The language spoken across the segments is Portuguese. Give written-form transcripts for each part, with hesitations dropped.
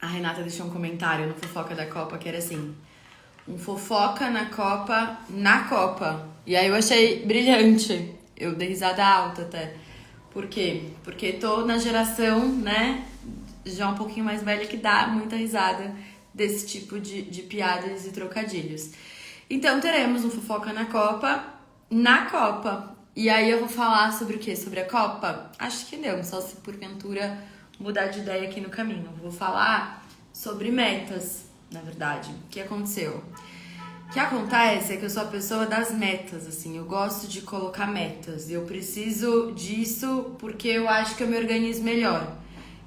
A Renata deixou um comentário no Fofoca da Copa que era assim: um fofoca na Copa. E aí eu achei brilhante. Eu dei risada alta até. Por quê? Porque tô na geração, né, já um pouquinho mais velha que dá muita risada desse tipo de piadas e trocadilhos. Então teremos um Fofoca na Copa. E aí eu vou falar sobre o quê? Sobre a Copa? Acho que não, só se porventura mudar de ideia aqui no caminho. Vou falar sobre metas, na verdade. O que aconteceu? O que acontece é que eu sou a pessoa das metas, assim. Eu gosto de colocar metas. Eu preciso disso porque eu acho que eu me organizo melhor.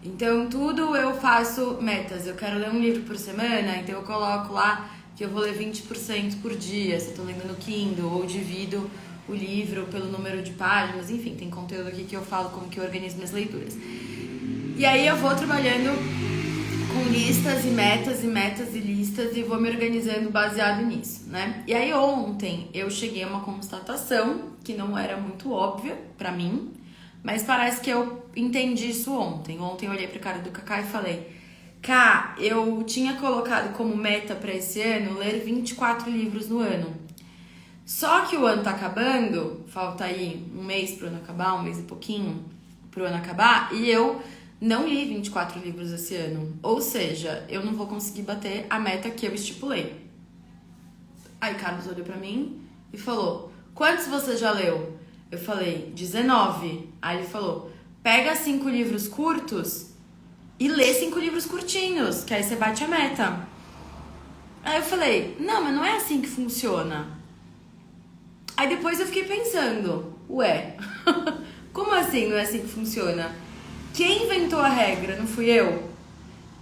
Então, tudo eu faço metas. Eu quero ler um livro por semana, então eu coloco lá que eu vou ler 20% por dia, se eu tô lendo no Kindle, ou divido o livro pelo número de páginas, enfim, tem conteúdo aqui que eu falo como que eu organizo minhas leituras. E aí eu vou trabalhando com listas e listas e vou me organizando baseado nisso, né? E aí ontem eu cheguei a uma constatação que não era muito óbvia pra mim, mas parece que eu entendi isso ontem. Ontem eu olhei pra cara do Kaká e falei: Cá, eu tinha colocado como meta pra esse ano ler 24 livros no ano. Só que o ano tá acabando, falta aí um mês pro ano acabar, um mês e pouquinho pro ano acabar, e eu não li 24 livros esse ano. Ou seja, eu não vou conseguir bater a meta que eu estipulei. Aí Carlos olhou pra mim e falou: quantos você já leu? Eu falei: 19. Aí ele falou: pega 5 livros curtos e lê 5 livros curtinhos, que aí você bate a meta. Aí eu falei: não, mas não é assim que funciona. Aí depois eu fiquei pensando: ué, como assim não é assim que funciona? Quem inventou a regra? Não fui eu?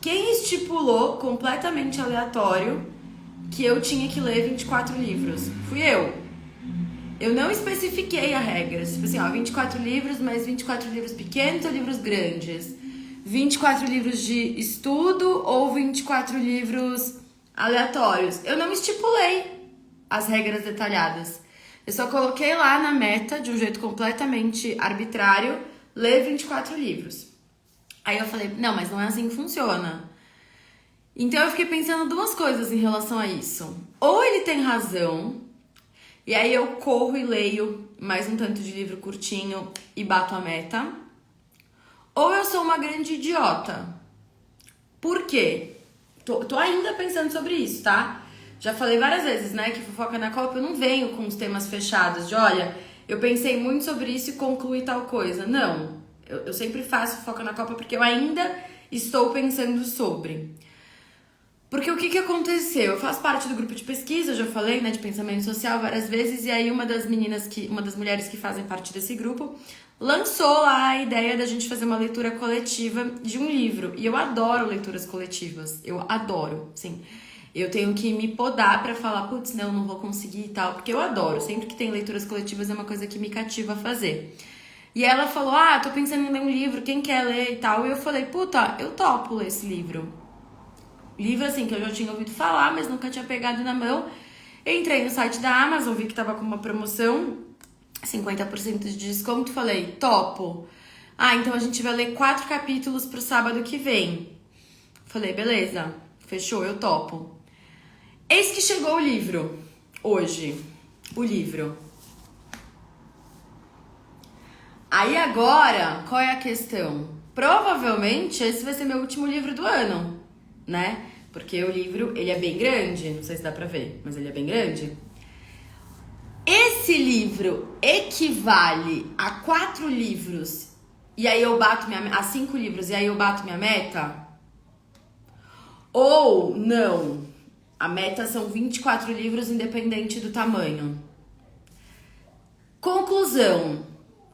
Quem estipulou completamente aleatório que eu tinha que ler 24 livros? Fui eu. Eu não especifiquei a regra. Tipo assim, ó, 24 livros, mas 24 livros pequenos ou livros grandes? 24 livros de estudo ou 24 livros aleatórios? Eu não estipulei as regras detalhadas. Eu só coloquei lá na meta, de um jeito completamente arbitrário, ler 24 livros. Aí eu falei: não, mas não é assim que funciona. Então eu fiquei pensando duas coisas em relação a isso. Ou ele tem razão, e aí eu corro e leio mais um tanto de livro curtinho e bato a meta. Ou eu sou uma grande idiota. Por quê? Tô ainda pensando sobre isso, tá? Já falei várias vezes, né, que Fofoca na Copa eu não venho com os temas fechados de olha, eu pensei muito sobre isso e concluí tal coisa. Não, eu sempre faço Fofoca na Copa porque eu ainda estou pensando sobre. Porque o que aconteceu? Eu faço parte do grupo de pesquisa, eu já falei, né, de pensamento social várias vezes, e aí uma das mulheres que fazem parte desse grupo lançou lá a ideia da gente fazer uma leitura coletiva de um livro. E eu adoro leituras coletivas, eu adoro, sim. Eu tenho que me podar pra falar, putz, não vou conseguir e tal, porque eu adoro. Sempre que tem leituras coletivas é uma coisa que me cativa a fazer. E ela falou: tô pensando em ler um livro, quem quer ler e tal? E eu falei: puta, eu topo ler esse livro. Livro assim, que eu já tinha ouvido falar, mas nunca tinha pegado na mão. Entrei no site da Amazon, vi que tava com uma promoção, 50% de desconto, falei: topo. Então a gente vai ler 4 capítulos pro sábado que vem. Falei: beleza, fechou, eu topo. Eis que chegou o livro, hoje, o livro. Aí agora, qual é a questão? Provavelmente esse vai ser meu último livro do ano, né? Porque o livro, ele é bem grande, não sei se dá pra ver, mas ele é bem grande. Esse livro equivale a 4 livros, e aí eu bato a 5 livros, e aí eu bato minha meta? Ou não? A meta são 24 livros, independente do tamanho. Conclusão,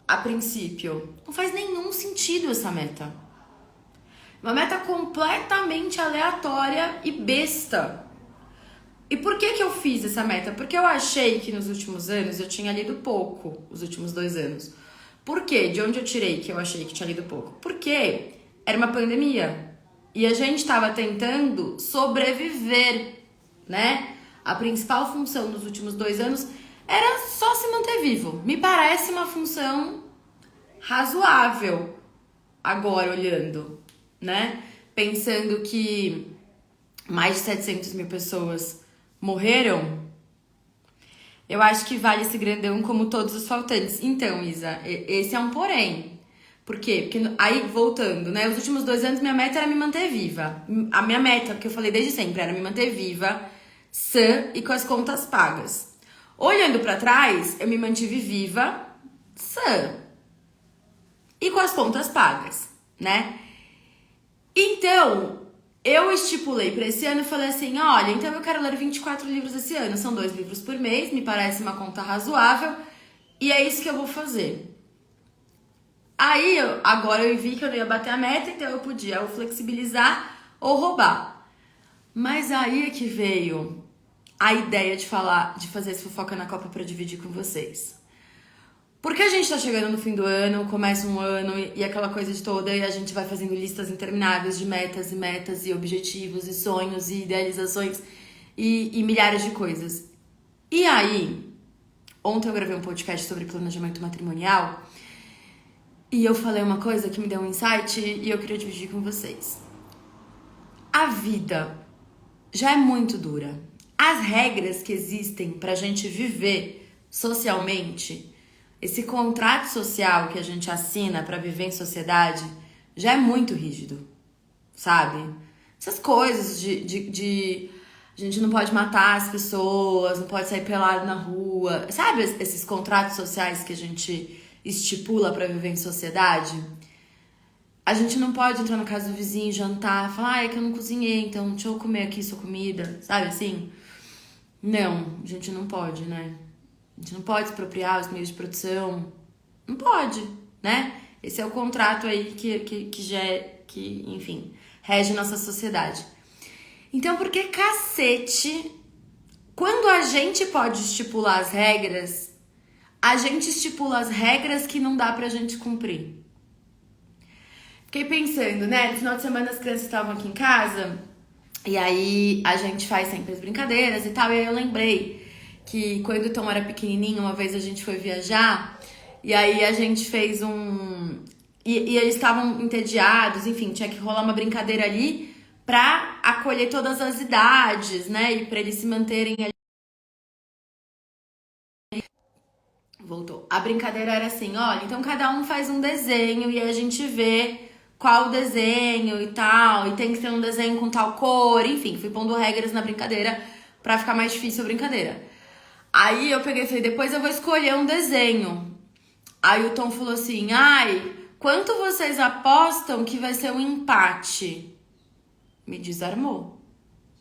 a princípio, não faz nenhum sentido essa meta. Uma meta completamente aleatória e besta. E por que eu fiz essa meta? Porque eu achei que nos últimos anos eu tinha lido pouco, os últimos 2 anos. Por quê? De onde eu tirei que eu achei que tinha lido pouco? Porque era uma pandemia e a gente estava tentando sobreviver, né? A principal função nos últimos 2 anos era só se manter vivo. Me parece uma função razoável agora olhando, né? pensando que mais de 700 mil pessoas morreram, eu acho que vale esse grandão como todos os faltantes. Então, Isa, esse é um porém. Por quê? Porque aí, voltando, né? Os últimos 2 anos, minha meta era me manter viva. A minha meta, que eu falei desde sempre, era me manter viva, sã e com as contas pagas. Olhando pra trás, eu me mantive viva, sã e com as contas pagas, né? Então, eu estipulei pra esse ano e falei assim, olha, então eu quero ler 24 livros esse ano. São 2 livros por mês, me parece uma conta razoável. E é isso que eu vou fazer. Aí, agora eu vi que eu não ia bater a meta, então eu podia ou flexibilizar ou roubar. Mas aí é que veio a ideia de fazer esse fofoca na Copa pra dividir com vocês. Porque a gente tá chegando no fim do ano, começa um ano e aquela coisa de toda, e a gente vai fazendo listas intermináveis de metas e metas e objetivos e sonhos e idealizações e milhares de coisas. E aí, ontem eu gravei um podcast sobre planejamento matrimonial e eu falei uma coisa que me deu um insight e eu queria dividir com vocês. A vida já é muito dura. As regras que existem pra gente viver socialmente, esse contrato social que a gente assina pra viver em sociedade, já é muito rígido, sabe? Essas coisas de a gente não pode matar as pessoas, não pode sair pelado na rua, sabe? Esses contratos sociais que a gente estipula pra viver em sociedade. A gente não pode entrar na casa do vizinho, jantar, falar, é que eu não cozinhei, então deixa eu comer aqui sua comida, sabe assim? Não, a gente não pode, né? A gente não pode expropriar os meios de produção. Não pode, né? Esse é o contrato aí que enfim, rege nossa sociedade. Então, por que cacete, quando a gente pode estipular as regras, a gente estipula as regras que não dá pra gente cumprir? Fiquei pensando, né? No final de semana as crianças estavam aqui em casa e aí a gente faz sempre as brincadeiras e tal. E aí eu lembrei que quando o Tom era pequenininho, uma vez a gente foi viajar e aí a gente fez e eles estavam entediados, enfim, tinha que rolar uma brincadeira ali pra acolher todas as idades, né? E pra eles se manterem ali. Voltou. A brincadeira era assim, olha, então cada um faz um desenho e a gente vê qual desenho e tal, e tem que ser um desenho com tal cor, enfim, fui pondo regras na brincadeira pra ficar mais difícil a brincadeira. Aí eu peguei e falei, depois eu vou escolher um desenho. Aí o Tom falou assim, ai, quanto vocês apostam que vai ser um empate? Me desarmou.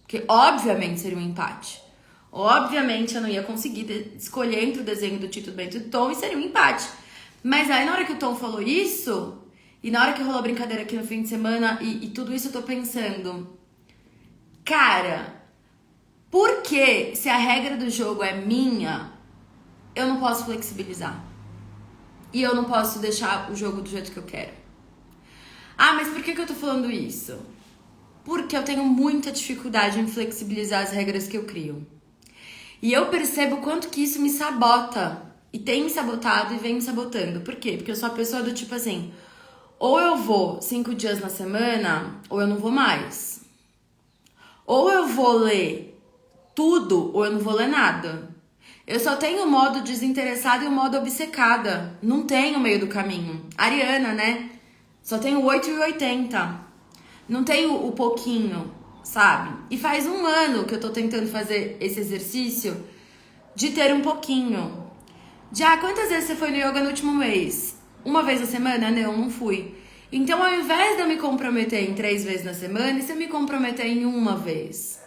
Porque obviamente seria um empate. Obviamente eu não ia conseguir escolher entre o desenho do Tito, do Bento e do Tom e seria um empate. Mas aí na hora que o Tom falou isso, e na hora que rolou a brincadeira aqui no fim de semana e tudo isso eu tô pensando, cara, por que se a regra do jogo é minha, eu não posso flexibilizar? E eu não posso deixar o jogo do jeito que eu quero? Ah, mas por que eu tô falando isso? Porque eu tenho muita dificuldade em flexibilizar as regras que eu crio. E eu percebo quanto que isso me sabota. E tem me sabotado e vem me sabotando. Por quê? Porque eu sou a pessoa do tipo assim, ou eu vou 5 dias na semana, ou eu não vou mais. Ou eu vou ler tudo, ou eu não vou ler nada. Eu só tenho o modo desinteressada e o modo obcecada. Não tenho meio do caminho. Ariana, né? Só tenho 8 e 80. Não tenho o pouquinho, sabe? E faz 1 ano que eu tô tentando fazer esse exercício de ter um pouquinho. Já, quantas vezes você foi no yoga no último mês? 1 vez na semana? Não fui. Então, ao invés de eu me comprometer em 3 vezes na semana, e se eu me comprometer em 1 vez?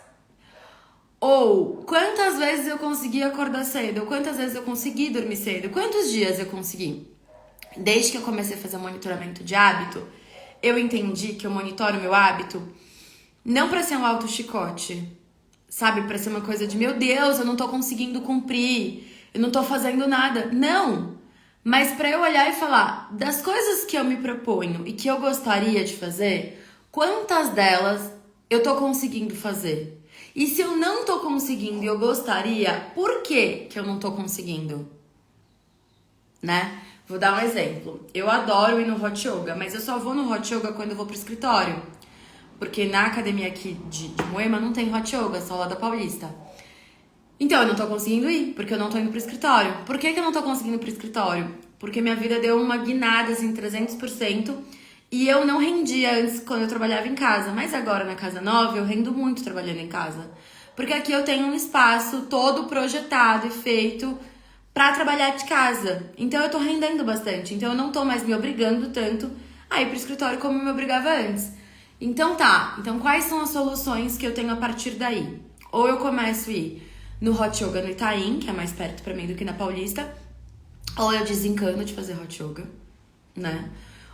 Ou, quantas vezes eu consegui acordar cedo? Ou quantas vezes eu consegui dormir cedo? Quantos dias eu consegui? Desde que eu comecei a fazer monitoramento de hábito, eu entendi que eu monitoro meu hábito não pra ser um auto-chicote, sabe? Pra ser uma coisa de, meu Deus, eu não tô conseguindo cumprir, eu não tô fazendo nada. Não! Mas pra eu olhar e falar, das coisas que eu me proponho e que eu gostaria de fazer, quantas delas eu tô conseguindo fazer? E se eu não tô conseguindo e eu gostaria, por que eu não tô conseguindo? Né? Vou dar um exemplo. Eu adoro ir no hot yoga, mas eu só vou no hot yoga quando eu vou pro escritório. Porque na academia aqui de Moema não tem hot yoga, só lá da Paulista. Então eu não tô conseguindo ir, porque eu não tô indo pro escritório. Por que eu não tô conseguindo ir pro escritório? Porque minha vida deu uma guinada, assim, 300%. E eu não rendia antes quando eu trabalhava em casa. Mas agora na casa nova eu rendo muito trabalhando em casa. Porque aqui eu tenho um espaço todo projetado e feito pra trabalhar de casa. Então eu tô rendendo bastante. Então eu não tô mais me obrigando tanto a ir pro escritório como eu me obrigava antes. Então tá. Então quais são as soluções que eu tenho a partir daí? Ou eu começo a ir no hot yoga no Itaim, que é mais perto pra mim do que na Paulista. Ou eu desencano de fazer hot yoga, né?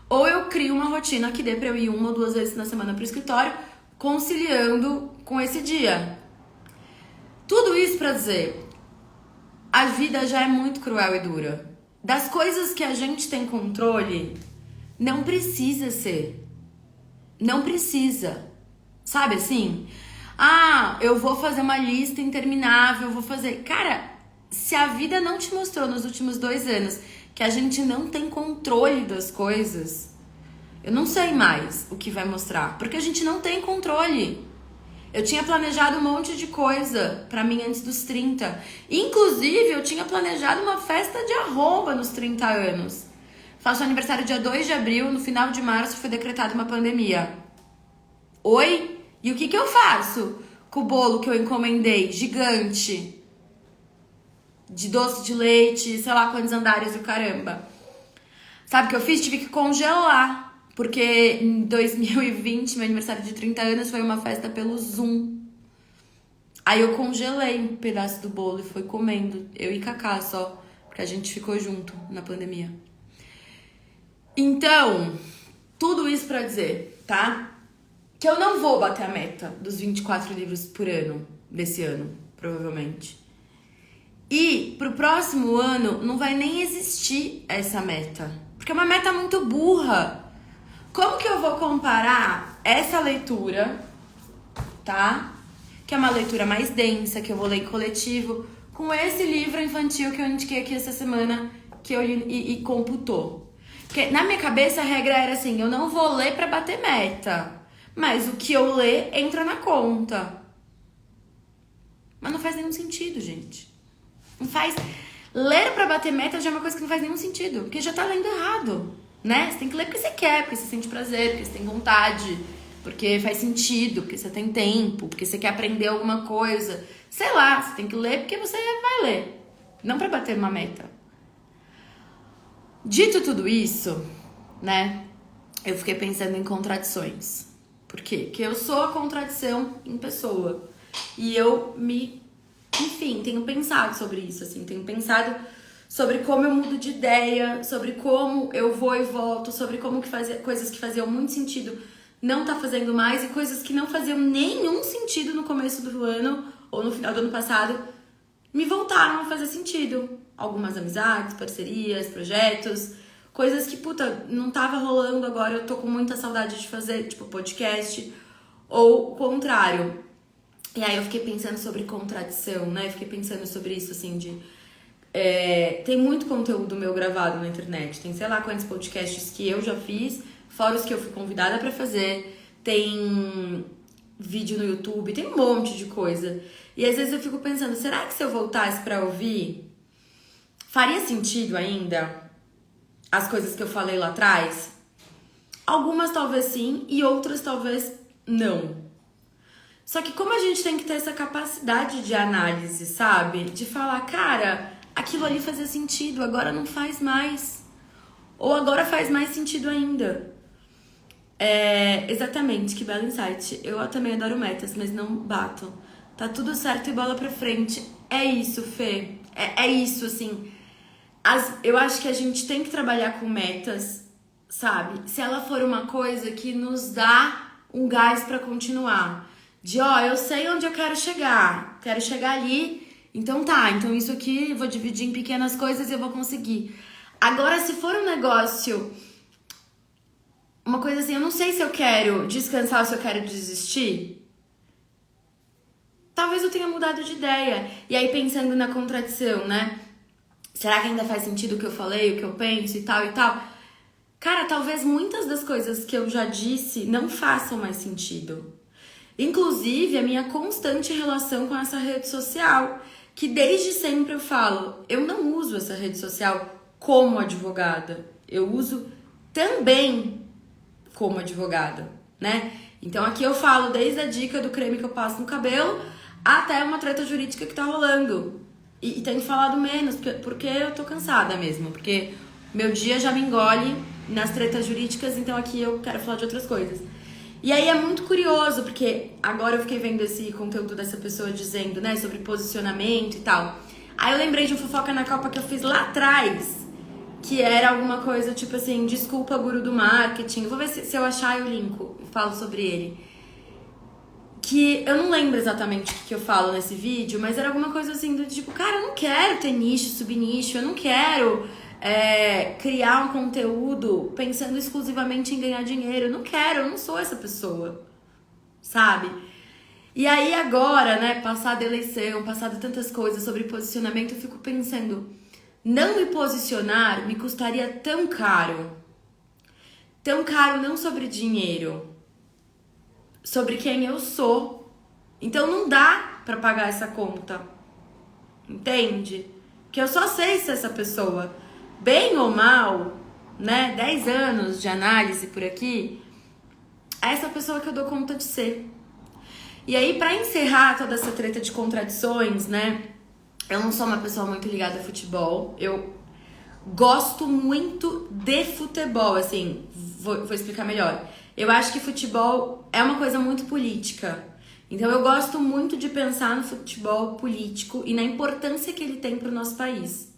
Ou eu crio uma rotina que dê pra eu ir 1 ou 2 vezes na semana pro escritório, conciliando com esse dia. Tudo isso pra dizer, a vida já é muito cruel e dura. Das coisas que a gente tem controle, não precisa ser. Não precisa. Sabe assim? Ah, eu vou fazer uma lista interminável, eu vou fazer... Cara, se a vida não te mostrou nos últimos 2 anos que a gente não tem controle das coisas, eu não sei mais o que vai mostrar, porque a gente não tem controle. Eu tinha planejado um monte de coisa pra mim antes dos 30. Inclusive, eu tinha planejado uma festa de arromba nos 30 anos. Faço aniversário dia 2 de abril, no final de março foi decretada uma pandemia. Oi? E o que eu faço com o bolo que eu encomendei, gigante, de doce de leite, sei lá quantos andares do caramba? Sabe o que eu fiz? Tive que congelar. Porque em 2020, meu aniversário de 30 anos, foi uma festa pelo Zoom. Aí eu congelei um pedaço do bolo e fui comendo. Eu e Cacá só, porque a gente ficou junto na pandemia. Então, tudo isso pra dizer, tá? Que eu não vou bater a meta dos 24 livros por ano, desse ano, provavelmente. E pro próximo ano não vai nem existir essa meta. Porque é uma meta muito burra. Como que eu vou comparar essa leitura, tá? Que é uma leitura mais densa, que eu vou ler em coletivo, com esse livro infantil que eu indiquei aqui essa semana, que eu li e computou. Porque na minha cabeça a regra era assim, eu não vou ler pra bater meta, mas o que eu ler entra na conta. Mas não faz nenhum sentido, gente. Não faz... Ler pra bater meta já é uma coisa que não faz nenhum sentido, porque já tá lendo errado. Né? Você tem que ler porque você quer, porque você sente prazer, porque você tem vontade, porque faz sentido, porque você tem tempo, porque você quer aprender alguma coisa. Sei lá, você tem que ler porque você vai ler, não pra bater uma meta. Dito tudo isso, né? Eu fiquei pensando em contradições. Por quê? Porque eu sou a contradição em pessoa. E eu enfim, tenho pensado sobre isso, assim, tenho pensado sobre como eu mudo de ideia, sobre como eu vou e volto, sobre como que coisas que faziam muito sentido não tá fazendo mais e coisas que não faziam nenhum sentido no começo do ano ou no final do ano passado me voltaram a fazer sentido. Algumas amizades, parcerias, projetos, coisas que, puta, não tava rolando agora, eu tô com muita saudade de fazer, tipo podcast, ou o contrário. E aí eu fiquei pensando sobre contradição, né? Fiquei pensando sobre isso, assim, tem muito conteúdo meu gravado na internet. Tem sei lá quantos podcasts que eu já fiz, fora os que eu fui convidada pra fazer. Tem vídeo no YouTube, tem um monte de coisa. E às vezes eu fico pensando, será que se eu voltasse pra ouvir, faria sentido ainda as coisas que eu falei lá atrás? Algumas talvez sim e outras talvez não. Só que como a gente tem que ter essa capacidade de análise, sabe? De falar, cara, aquilo ali fazia sentido, agora não faz mais. Ou agora faz mais sentido ainda. Exatamente, que belo insight. Eu também adoro metas, mas não bato. Tá tudo certo e bola pra frente. É isso, Fê. É isso, assim. Eu acho que a gente tem que trabalhar com metas, sabe? Se ela for uma coisa que nos dá um gás pra continuar. Eu sei onde eu quero chegar ali, então tá, então isso aqui eu vou dividir em pequenas coisas e eu vou conseguir. Agora, se for um negócio, uma coisa assim, eu não sei se eu quero descansar ou se eu quero desistir, talvez eu tenha mudado de ideia. E aí, pensando na contradição, né? Será que ainda faz sentido o que eu falei, o que eu penso e tal e tal? cara, talvez muitas das coisas que eu já disse não façam mais sentido. Inclusive, a minha constante relação com essa rede social, que desde sempre eu falo, eu não uso essa rede social como advogada, eu uso também como advogada, né? Então aqui eu falo desde a dica do creme que eu passo no cabelo até uma treta jurídica que tá rolando. E tenho falado menos, porque eu tô cansada mesmo, porque meu dia já me engole nas tretas jurídicas, então aqui eu quero falar de outras coisas. E aí é muito curioso, porque agora eu fiquei vendo esse conteúdo dessa pessoa dizendo, né, sobre posicionamento e tal. Aí eu lembrei de um fofoca na Copa que eu fiz lá atrás, que era alguma coisa tipo assim, desculpa, guru do marketing. Vou ver se eu achar eu linko e falo sobre ele. Que eu não lembro exatamente o que eu falo nesse vídeo, mas era alguma coisa assim do tipo, cara, eu não quero ter nicho, subnicho, eu não quero criar um conteúdo pensando exclusivamente em ganhar dinheiro. Eu não quero, eu não sou essa pessoa, sabe? E aí agora, né, passada a eleição, passado tantas coisas sobre posicionamento, eu fico pensando, não me posicionar me custaria tão caro. Tão caro não sobre dinheiro, sobre quem eu sou. Então não dá pra pagar essa conta. Entende? Que eu só sei ser essa pessoa. Bem ou mal, né? 10 anos de análise por aqui, é essa pessoa que eu dou conta de ser. E aí, pra encerrar toda essa treta de contradições, né? Eu não sou uma pessoa muito ligada a futebol. Eu gosto muito de futebol, assim, vou explicar melhor. Eu acho que futebol é uma coisa muito política. Então eu gosto muito de pensar no futebol político e na importância que ele tem pro nosso país,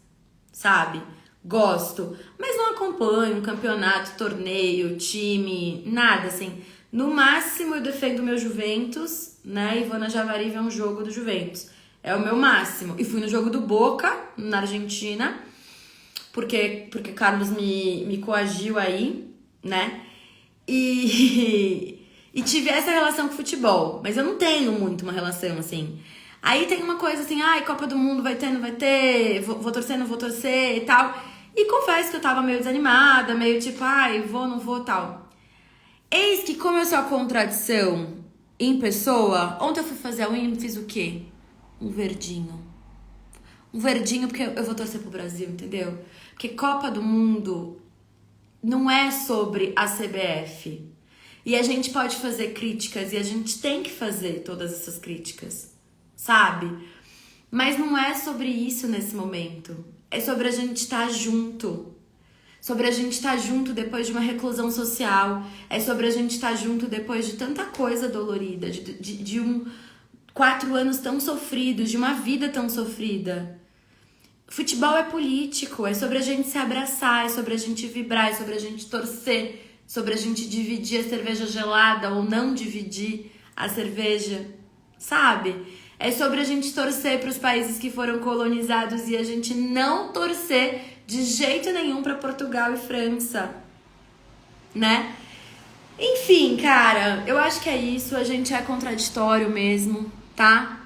sabe? Gosto, mas não acompanho um campeonato, torneio, time, nada assim. No máximo eu defendo o meu Juventus, né? E vou na Javari ver um jogo do Juventus. É o meu máximo. E fui no jogo do Boca, na Argentina, porque Carlos me coagiu aí, né? E tive essa relação com o futebol, mas eu não tenho muito uma relação assim. Aí tem uma coisa assim, ai, Copa do Mundo vai ter, não vai ter, vou torcer, não vou torcer e tal. E confesso que eu tava meio desanimada, meio tipo, ai, vou, não vou, tal. Eis que, como eu sou a contradição em pessoa, ontem eu fui fazer a unha e fiz o quê? Um verdinho. Um verdinho porque eu vou torcer pro Brasil, entendeu? Porque Copa do Mundo não é sobre a CBF. E a gente pode fazer críticas e a gente tem que fazer todas essas críticas, sabe? Mas não é sobre isso nesse momento. É sobre a gente estar junto. Sobre a gente estar junto depois de uma reclusão social. É sobre a gente estar junto depois de tanta coisa dolorida. De 4 anos tão sofridos, de uma vida tão sofrida. Futebol é político, é sobre a gente se abraçar, é sobre a gente vibrar, é sobre a gente torcer, sobre a gente dividir a cerveja gelada ou não dividir a cerveja, sabe? É sobre a gente torcer para os países que foram colonizados e a gente não torcer de jeito nenhum para Portugal e França, né? Enfim, cara, eu acho que é isso, a gente é contraditório mesmo, tá?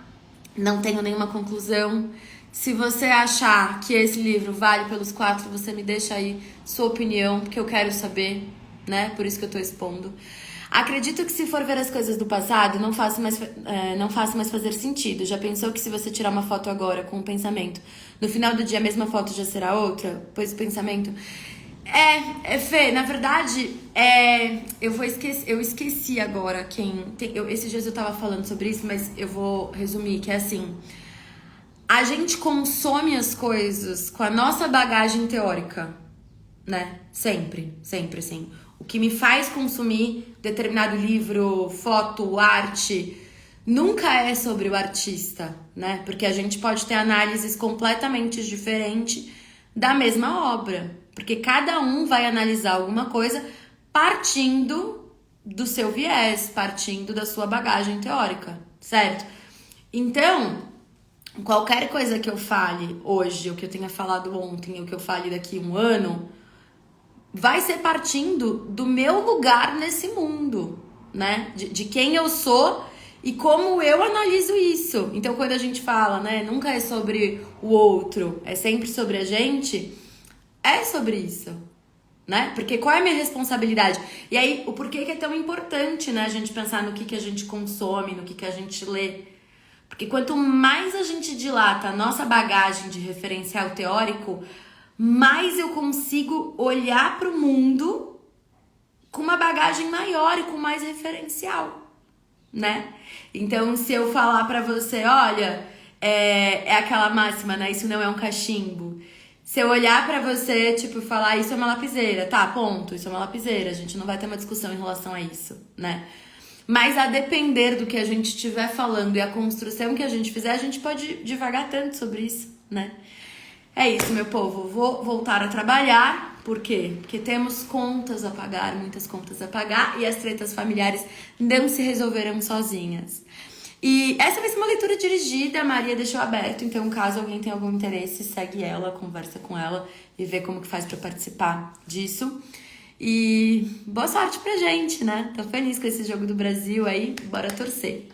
Não tenho nenhuma conclusão. Se você achar que esse livro vale pelos 4, você me deixa aí sua opinião, porque eu quero saber, né? Por isso que eu tô expondo. Acredito que se for ver as coisas do passado, não faça mais fazer sentido. Já pensou que se você tirar uma foto agora com um pensamento, no final do dia a mesma foto já será outra? Pois o pensamento... Fê, na verdade, eu esqueci agora esses dias eu tava falando sobre isso, mas eu vou resumir, que é assim... A gente consome as coisas com a nossa bagagem teórica, né? Sempre, assim. O que me faz consumir determinado livro, foto, arte, nunca é sobre o artista, né? Porque a gente pode ter análises completamente diferentes da mesma obra. Porque cada um vai analisar alguma coisa partindo do seu viés, partindo da sua bagagem teórica, certo? Então... Qualquer coisa que eu fale hoje, o que eu tenha falado ontem, o que eu fale daqui a um ano, vai ser partindo do meu lugar nesse mundo, né? De quem eu sou e como eu analiso isso. Então, quando a gente fala, né? Nunca é sobre o outro, é sempre sobre a gente. É sobre isso, né? Porque qual é a minha responsabilidade? E aí, o porquê que é tão importante, né? A gente pensar no que a gente consome, no que a gente lê. Porque quanto mais a gente dilata a nossa bagagem de referencial teórico, mais eu consigo olhar para o mundo com uma bagagem maior e com mais referencial, né? Então, se eu falar pra você, olha, é aquela máxima, né? Isso não é um cachimbo. Se eu olhar pra você, tipo, falar, isso é uma lapiseira, tá, ponto, isso é uma lapiseira, a gente não vai ter uma discussão em relação a isso, né? Mas a depender do que a gente estiver falando e a construção que a gente fizer, a gente pode divagar tanto sobre isso, né? É isso, meu povo. Vou voltar a trabalhar. Por quê? Porque temos contas a pagar, muitas contas a pagar, e as tretas familiares não se resolverão sozinhas. E essa vai ser uma leitura dirigida, a Maria deixou aberto, então caso alguém tenha algum interesse, segue ela, conversa com ela e vê como que faz pra participar disso. E boa sorte pra gente, né? Tô feliz com esse jogo do Brasil aí, bora torcer.